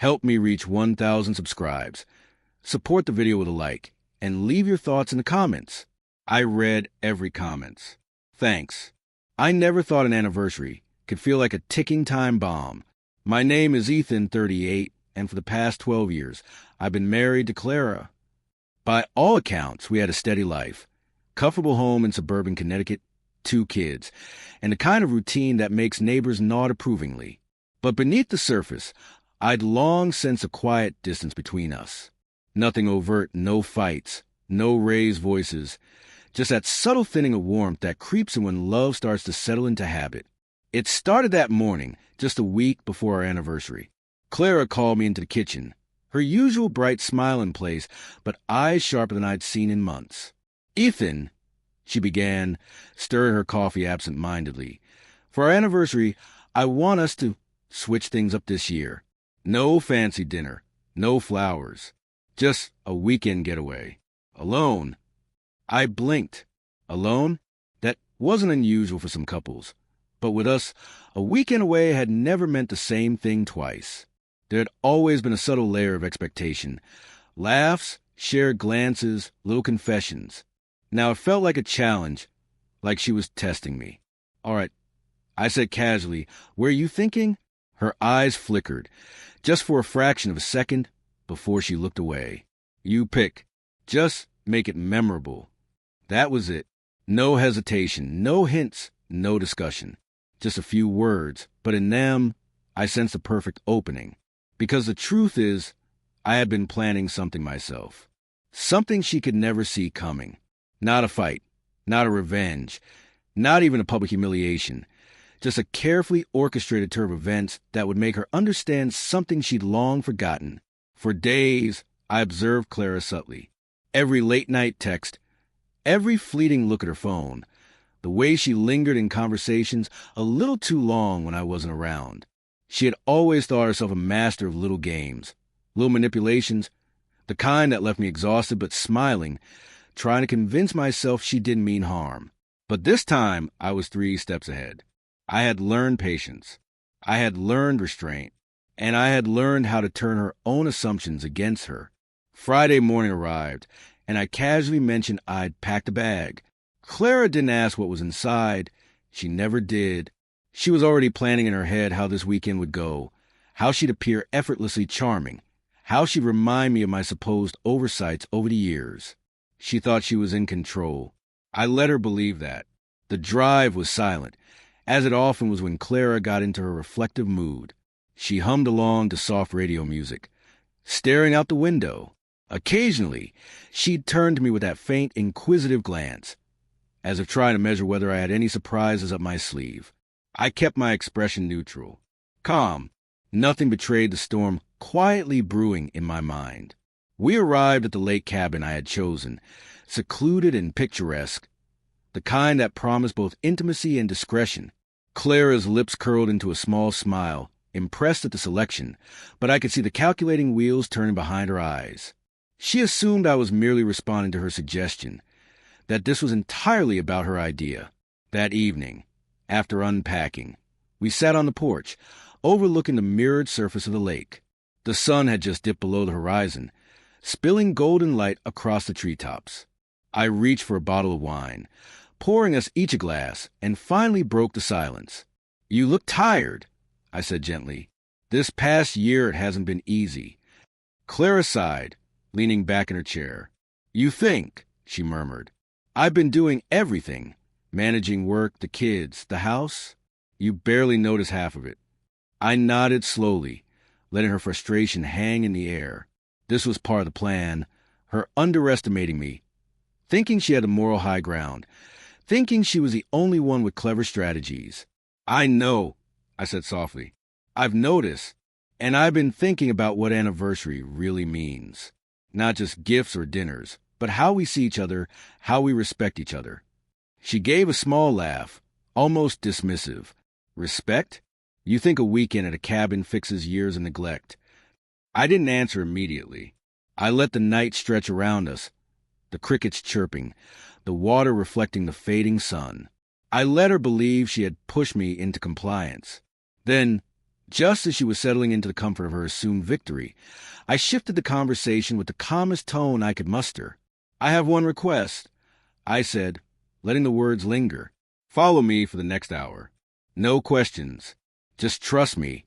Help me reach 1,000 subscribes. Support the video with a like, and leave your thoughts in the comments. I read every comment. Thanks. I never thought an anniversary could feel like a ticking time bomb. My name is Ethan, 38, and for the past 12 years, I've been married to Clara. By all accounts, we had a steady life. Comfortable home in suburban Connecticut, 2 kids, and the kind of routine that makes neighbors nod approvingly. But beneath the surface, I'd long sensed a quiet distance between us. Nothing overt, no fights, no raised voices, just that subtle thinning of warmth that creeps in when love starts to settle into habit. It started that morning, just a week before our anniversary. Clara called me into the kitchen, her usual bright smile in place, but eyes sharper than I'd seen in months. "Ethan," she began, stirring her coffee absent-mindedly, "for our anniversary, I want us to switch things up this year. No fancy dinner, no flowers, just a weekend getaway. Alone." I blinked. Alone? That wasn't unusual for some couples. But with us, a weekend away had never meant the same thing twice. There had always been a subtle layer of expectation. Laughs, shared glances, little confessions. Now it felt like a challenge, like she was testing me. "All right," I said casually, "were you thinking?" Her eyes flickered, just for a fraction of a second, before she looked away. "You pick. Just make it memorable." That was it. No hesitation, no hints, no discussion. Just a few words, but in them, I sensed the perfect opening. Because the truth is, I had been planning something myself. Something she could never see coming. Not a fight, not a revenge, not even a public humiliation. Just a carefully orchestrated turn of events that would make her understand something she'd long forgotten. For days, I observed Clara subtly. Every late-night text, every fleeting look at her phone, the way she lingered in conversations a little too long when I wasn't around. She had always thought herself a master of little games, little manipulations, the kind that left me exhausted but smiling, trying to convince myself she didn't mean harm. But this time, I was 3 steps ahead. I had learned patience. I had learned restraint. And I had learned how to turn her own assumptions against her. Friday morning arrived, and I casually mentioned I'd packed a bag. Clara didn't ask what was inside. She never did. She was already planning in her head how this weekend would go, how she'd appear effortlessly charming, how she'd remind me of my supposed oversights over the years. She thought she was in control. I let her believe that. The drive was silent, as it often was when Clara got into her reflective mood. She hummed along to soft radio music, staring out the window. Occasionally, she'd turn to me with that faint, inquisitive glance, as if trying to measure whether I had any surprises up my sleeve. I kept my expression neutral, calm. Nothing betrayed the storm quietly brewing in my mind. We arrived at the lake cabin I had chosen, secluded and picturesque, the kind that promised both intimacy and discretion. Clara's lips curled into a small smile, impressed at the selection, but I could see the calculating wheels turning behind her eyes. She assumed I was merely responding to her suggestion, that this was entirely about her idea. That evening, after unpacking, we sat on the porch, overlooking the mirrored surface of the lake. The sun had just dipped below the horizon, spilling golden light across the treetops. I reached for a bottle of wine, pouring us each a glass, and finally broke the silence. "You look tired," I said gently. "This past year it hasn't been easy." Clara sighed, leaning back in her chair. "You think," she murmured. "I've been doing everything, managing work, the kids, the house. You barely notice half of it." I nodded slowly, letting her frustration hang in the air. This was part of the plan, her underestimating me, thinking she had the moral high ground, thinking she was the only one with clever strategies. "I know," I said softly. "I've noticed, and I've been thinking about what anniversary really means. Not just gifts or dinners, but how we see each other, how we respect each other." She gave a small laugh, almost dismissive. "Respect? You think a weekend at a cabin fixes years of neglect?" I didn't answer immediately. I let the night stretch around us, the crickets chirping, the water reflecting the fading sun. I let her believe she had pushed me into compliance. Then, Just as she was settling into the comfort of her assumed victory, I shifted the conversation with the calmest tone I could muster. "I have one request," I said, letting the words linger. "Follow me for the next hour. No questions. Just trust me."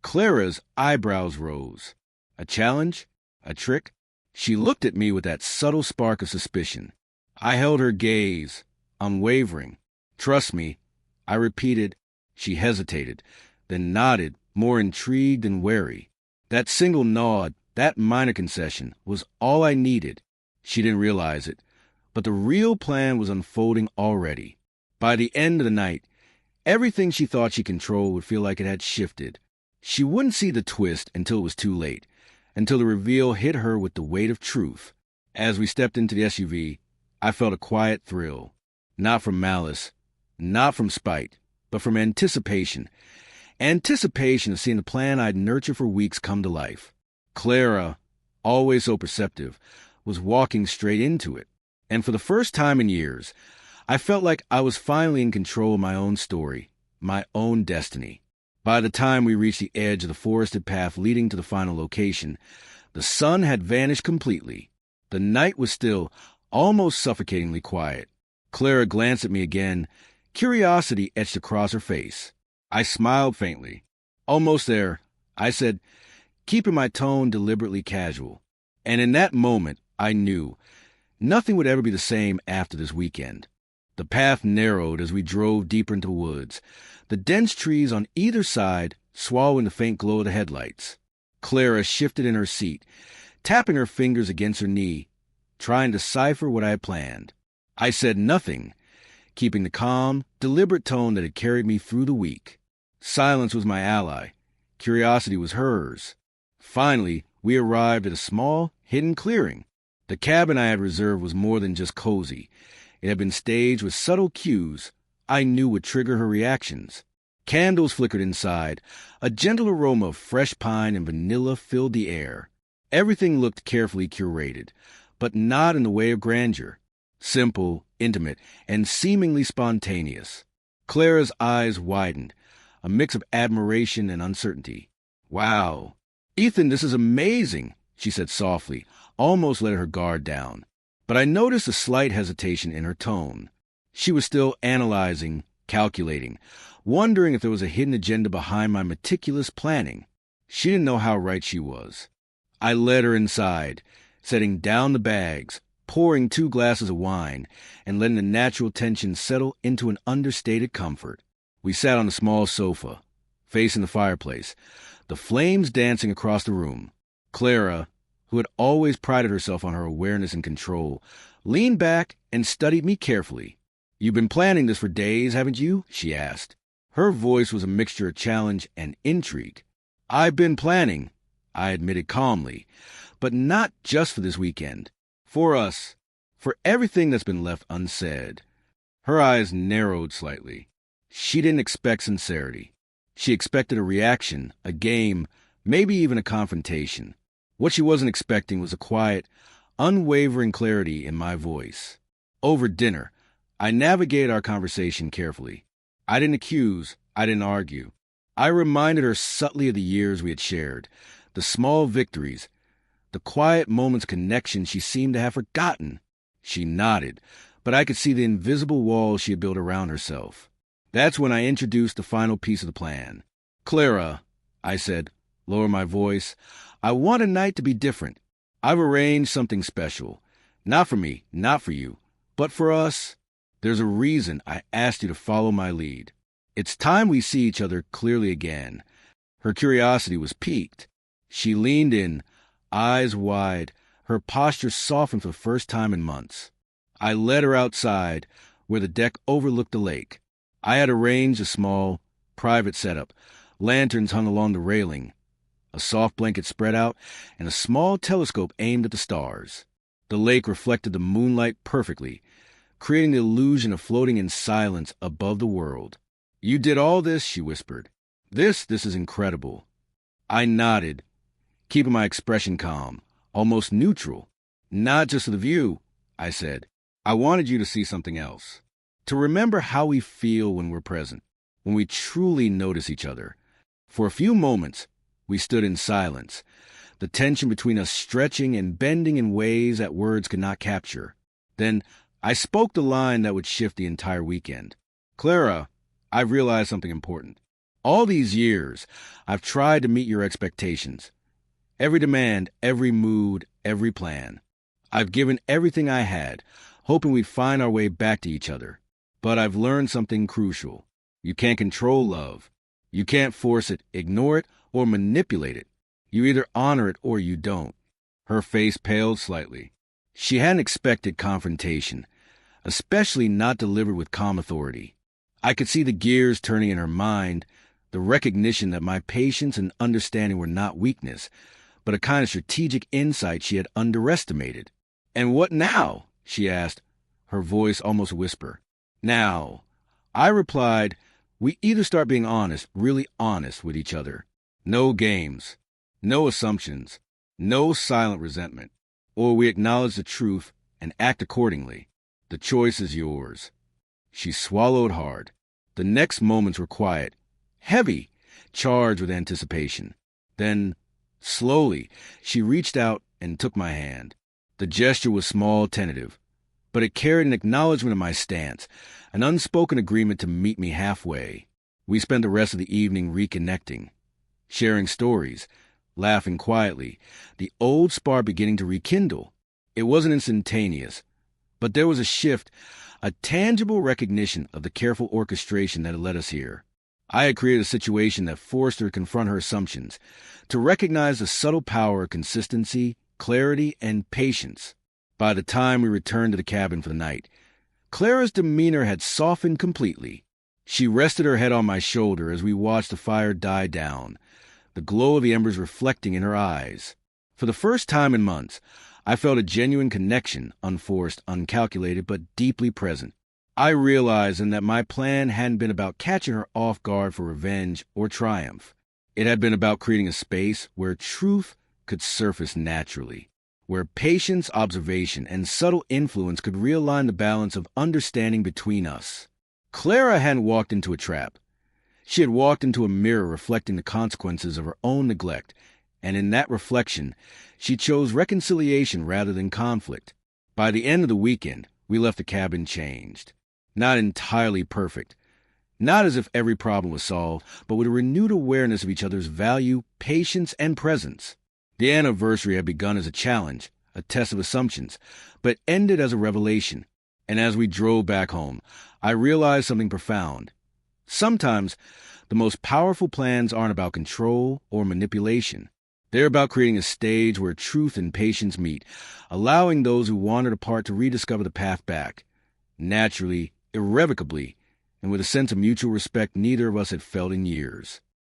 Clara's eyebrows rose. A challenge? A trick? She looked at me with that subtle spark of suspicion. I held her gaze, unwavering. "Trust me," I repeated. She hesitated, then nodded, more intrigued than wary. That single nod, that minor concession, was all I needed. She didn't realize it, but the real plan was unfolding already. By the end of the night, everything she thought she controlled would feel like it had shifted. She wouldn't see the twist until it was too late, until the reveal hit her with the weight of truth. As we stepped into the SUV, I felt a quiet thrill. Not from malice, not from spite, but from anticipation. Anticipation of seeing the plan I'd nurtured for weeks come to life. Clara, always so perceptive, was walking straight into it. And for the first time in years, I felt like I was finally in control of my own story, my own destiny. By the time we reached the edge of the forested path leading to the final location, the sun had vanished completely. The night was still, almost suffocatingly quiet. Clara glanced at me again, curiosity etched across her face. I smiled faintly. "Almost there," I said, keeping my tone deliberately casual. And in that moment, I knew nothing would ever be the same after this weekend. The path narrowed as we drove deeper into the woods, the dense trees on either side swallowing the faint glow of the headlights. Clara shifted in her seat, tapping her fingers against her knee, trying to decipher what I had planned. I said nothing, keeping the calm, deliberate tone that had carried me through the week. Silence was my ally. Curiosity was hers. Finally, we arrived at a small, hidden clearing. The cabin I had reserved was more than just cozy. It had been staged with subtle cues I knew would trigger her reactions. Candles flickered inside. A gentle aroma of fresh pine and vanilla filled the air. Everything looked carefully curated, but not in the way of grandeur. Simple, intimate, and seemingly spontaneous. Clara's eyes widened, a mix of admiration and uncertainty. "Wow. Ethan, this is amazing," she said softly, almost letting her guard down. But I noticed a slight hesitation in her tone. She was still analyzing, calculating, wondering if there was a hidden agenda behind my meticulous planning. She didn't know how right she was. I led her inside, setting down the bags, pouring 2 glasses of wine, and letting the natural tension settle into an understated comfort. We sat on a small sofa, facing the fireplace, the flames dancing across the room. Clara, who had always prided herself on her awareness and control, leaned back and studied me carefully. "You've been planning this for days, haven't you?" she asked. Her voice was a mixture of challenge and intrigue. "I've been planning," I admitted calmly, "but not just for this weekend. For us. For everything that's been left unsaid." Her eyes narrowed slightly. She didn't expect sincerity. She expected a reaction, a game, maybe even a confrontation. What she wasn't expecting was a quiet, unwavering clarity in my voice. Over dinner, I navigated our conversation carefully. I didn't accuse, I didn't argue. I reminded her subtly of the years we had shared, the small victories, the quiet moments of connection she seemed to have forgotten. She nodded, but I could see the invisible wall she had built around herself. That's when I introduced the final piece of the plan. "Clara," I said, lower my voice, "I want a night to be different. I've arranged something special. Not for me, not for you, but for us. There's a reason I asked you to follow my lead. It's time we see each other clearly again." Her curiosity was piqued. She leaned in, eyes wide, her posture softened for the first time in months. I led her outside, where the deck overlooked the lake. I had arranged a small, private setup. Lanterns hung along the railing, a soft blanket spread out, and a small telescope aimed at the stars. The lake reflected the moonlight perfectly, creating the illusion of floating in silence above the world. "You did all this," she whispered. This is incredible." I nodded, keeping my expression calm, almost neutral. "Not just for the view," I said. "I wanted you to see something else. To remember how we feel when we're present, when we truly notice each other. For a few moments, we stood in silence, the tension between us stretching and bending in ways that words could not capture. Then I spoke the line that would shift the entire weekend. Clara, I've realized something important. All these years, I've tried to meet your expectations. Every demand, every mood, every plan. I've given everything I had, hoping we'd find our way back to each other. But I've learned something crucial. You can't control love. You can't force it, ignore it, or manipulate it. You either honor it or you don't. Her face paled slightly. She hadn't expected confrontation, especially not delivered with calm authority. I could see the gears turning in her mind, the recognition that my patience and understanding were not weakness, but a kind of strategic insight she had underestimated. "And what now?" she asked, her voice almost a whisper. "Now," I replied, "we either start being honest, really honest with each other. No games, no assumptions, no silent resentment. Or we acknowledge the truth and act accordingly. The choice is yours." She swallowed hard. The next moments were quiet, heavy, charged with anticipation. Then, slowly, she reached out and took my hand. The gesture was small, tentative, but it carried an acknowledgement of my stance, an unspoken agreement to meet me halfway. We spent the rest of the evening reconnecting, sharing stories, laughing quietly, the old spark beginning to rekindle. It wasn't instantaneous, but there was a shift, a tangible recognition of the careful orchestration that had led us here. I had created a situation that forced her to confront her assumptions, to recognize the subtle power of consistency, clarity, and patience. By the time we returned to the cabin for the night, Clara's demeanor had softened completely. She rested her head on my shoulder as we watched the fire die down, the glow of the embers reflecting in her eyes. For the first time in months, I felt a genuine connection, unforced, uncalculated, but deeply present. I realized then that my plan hadn't been about catching her off guard for revenge or triumph. It had been about creating a space where truth could surface naturally, where patience, observation, and subtle influence could realign the balance of understanding between us. Clara hadn't walked into a trap. She had walked into a mirror reflecting the consequences of her own neglect, and in that reflection, she chose reconciliation rather than conflict. By the end of the weekend, we left the cabin changed. Not entirely perfect. Not as if every problem was solved, but with a renewed awareness of each other's value, patience, and presence. The anniversary had begun as a challenge, a test of assumptions, but ended as a revelation. And as we drove back home, I realized something profound. Sometimes, the most powerful plans aren't about control or manipulation. They're about creating a stage where truth and patience meet, allowing those who wandered apart to rediscover the path back, naturally, irrevocably, and with a sense of mutual respect neither of us had felt in years.